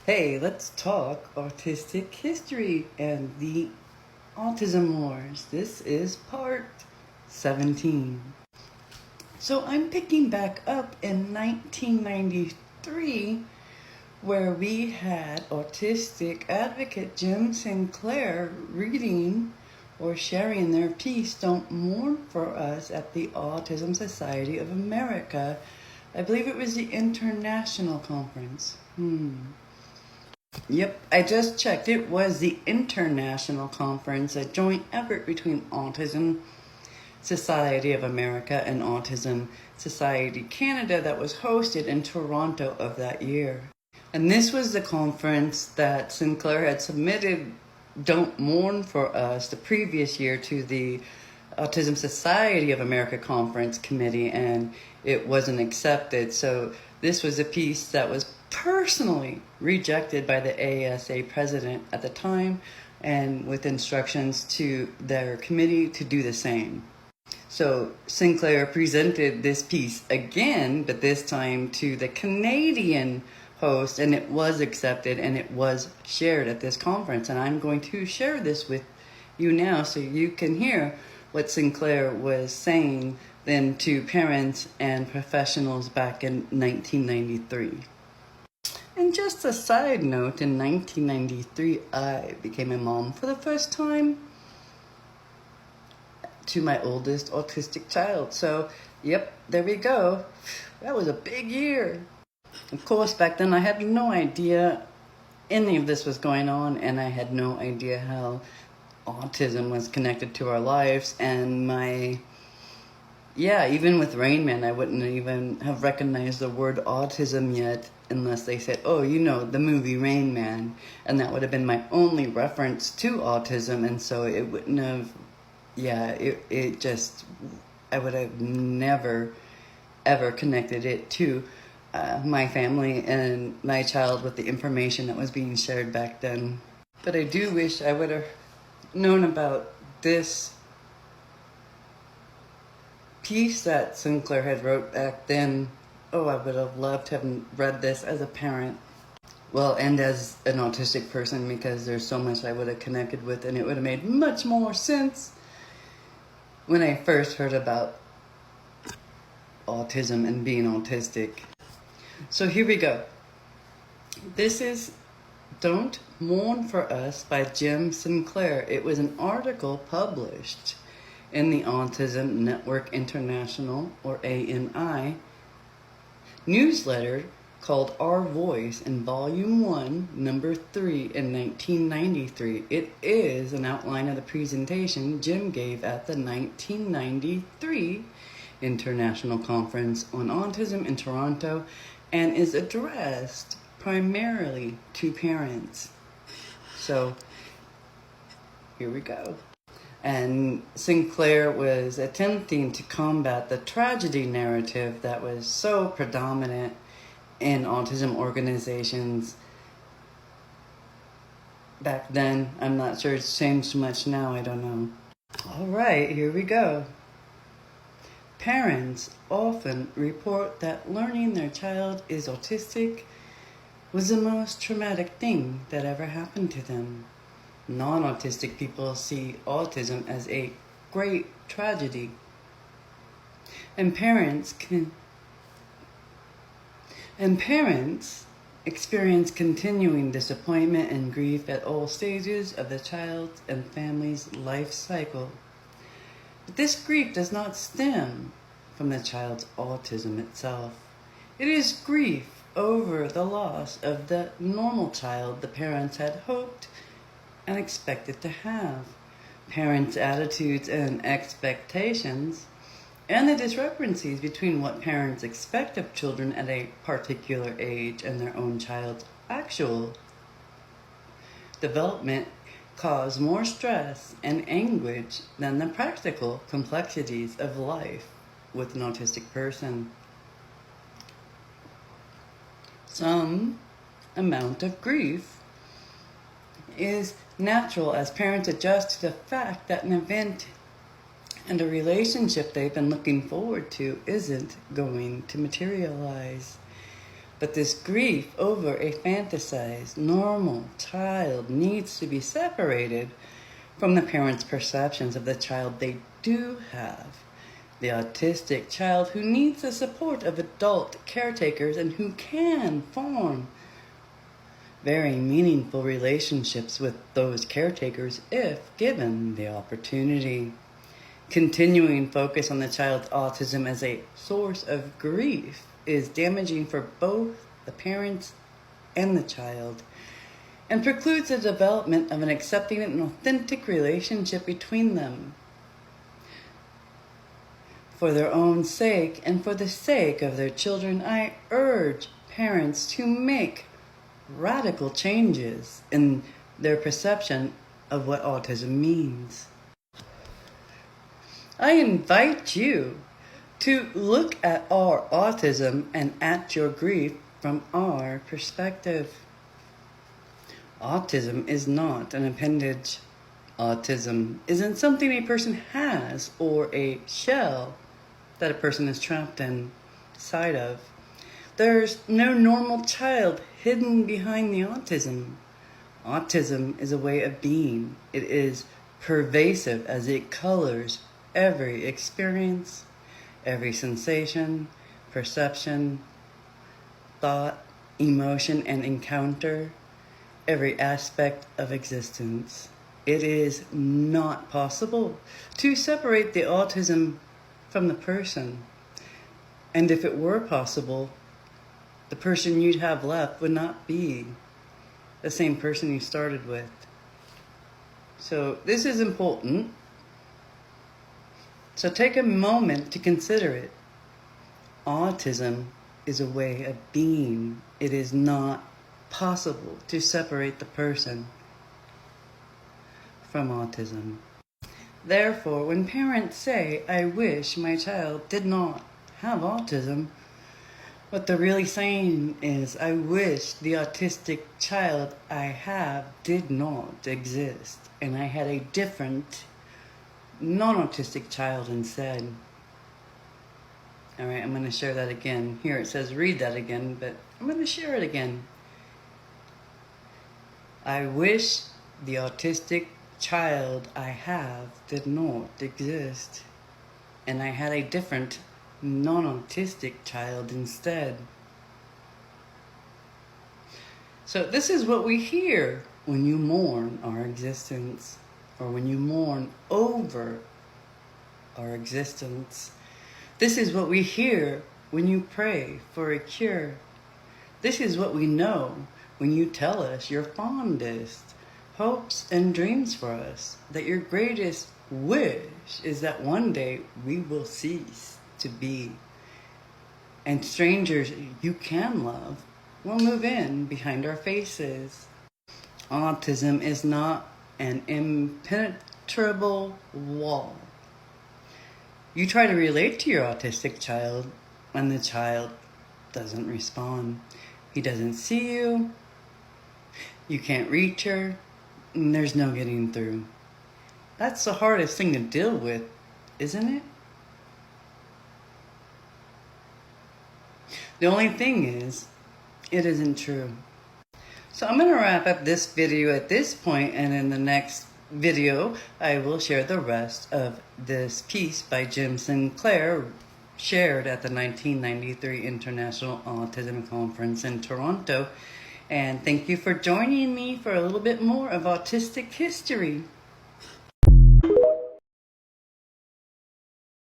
Hey, let's talk Autistic History and the Autism Wars. This is part 17. So I'm picking back up in 1993 where we had autistic advocate Jim Sinclair reading or sharing their piece, Don't Mourn for Us, at the Autism Society of America. I believe it was the International Conference. Yep, I just checked. It was the International Conference, a joint effort between Autism Society of America and Autism Society Canada that was hosted in Toronto of that year. And this was the conference that Sinclair had submitted Don't Mourn for Us the previous year to the Autism Society of America Conference Committee, and it wasn't accepted. So this was a piece that was personally rejected by the ASA president at the time, and with instructions to their committee to do the same. So Sinclair presented this piece again, but this time to the Canadian host, and it was accepted and it was shared at this conference. And I'm going to share this with you now so you can hear what Sinclair was saying then to parents and professionals back in 1993. And just a side note, in 1993, I became a mom for the first time to my oldest autistic child. So, yep, there we go. That was a big year. Of course, back then I had no idea any of this was going on, and I had no idea how autism was connected to our lives. And even with Rain Man, I wouldn't even have recognized the word autism yet unless they said, oh, you know, the movie Rain Man. And that would have been my only reference to autism. And so it wouldn't have, I would have never, ever connected it to my family and my child with the information that was being shared back then. But I do wish I would have known about this piece that Sinclair had wrote back then. Oh, I would have loved to have read this as a parent. Well, and as an autistic person, because there's so much I would have connected with, and it would have made much more sense when I first heard about autism and being autistic. So here we go. This is Don't Mourn for Us by Jim Sinclair. It was an article published in the Autism Network International, or ANI, newsletter called Our Voice in Volume 1, Number 3 in 1993. It is an outline of the presentation Jim gave at the 1993 International Conference on Autism in Toronto, and is addressed primarily to parents. So, here we go. And Sinclair was attempting to combat the tragedy narrative that was so predominant in autism organizations back then. I'm not sure it's changed much now, I don't know. All right, here we go. Parents often report that learning their child is autistic was the most traumatic thing that ever happened to them. Non-autistic people see autism as a great tragedy. And parents experience continuing disappointment and grief at all stages of the child's and family's life cycle. But this grief does not stem from the child's autism itself. It is grief over the loss of the normal child the parents had hoped and expected to have. Parents' attitudes and expectations, and the discrepancies between what parents expect of children at a particular age and their own child's actual development, cause more stress and anguish than the practical complexities of life with an autistic person. Some amount of grief is natural as parents adjust to the fact that an event and a relationship they've been looking forward to isn't going to materialize. But this grief over a fantasized, normal child needs to be separated from the parents' perceptions of the child they do have. The autistic child who needs the support of adult caretakers and who can form very meaningful relationships with those caretakers if given the opportunity. Continuing focus on the child's autism as a source of grief is damaging for both the parents and the child, and precludes the development of an accepting and authentic relationship between them. For their own sake and for the sake of their children, I urge parents to make radical changes in their perception of what autism means. I invite you to look at our autism and at your grief from our perspective. Autism is not an appendage. Autism isn't something a person has or a shell that a person is trapped inside of. There's no normal child hidden behind the autism. Autism is a way of being. It is pervasive as it colors every experience, every sensation, perception, thought, emotion, and encounter, every aspect of existence. It is not possible to separate the autism from the person. And if it were possible, the person you'd have left would not be the same person you started with. So this is important. So take a moment to consider it. Autism is a way of being. It is not possible to separate the person from autism. Therefore, when parents say, "I wish my child did not have autism," what they're really saying is, "I wish the autistic child I have did not exist, and I had a different non-autistic child instead." All right, I'm going to share that again. Here it says read that again, but I'm going to share it again. I wish the autistic child I have did not exist, and I had a different non-autistic child instead. So this is what we hear when you mourn our existence, or when you mourn over our existence. This is what we hear when you pray for a cure. This is what we know when you tell us your fondest hopes and dreams for us, that your greatest wish is that one day we will cease to be, and strangers you can love will move in behind our faces. Autism is not an impenetrable wall. You try to relate to your autistic child, and the child doesn't respond. He doesn't see you. You can't reach her, and there's no getting through. That's the hardest thing to deal with, isn't it? The only thing is, it isn't true. So I'm going to wrap up this video at this point, and in the next video, I will share the rest of this piece by Jim Sinclair, shared at the 1993 International Autism Conference in Toronto. And thank you for joining me for a little bit more of Autistic History.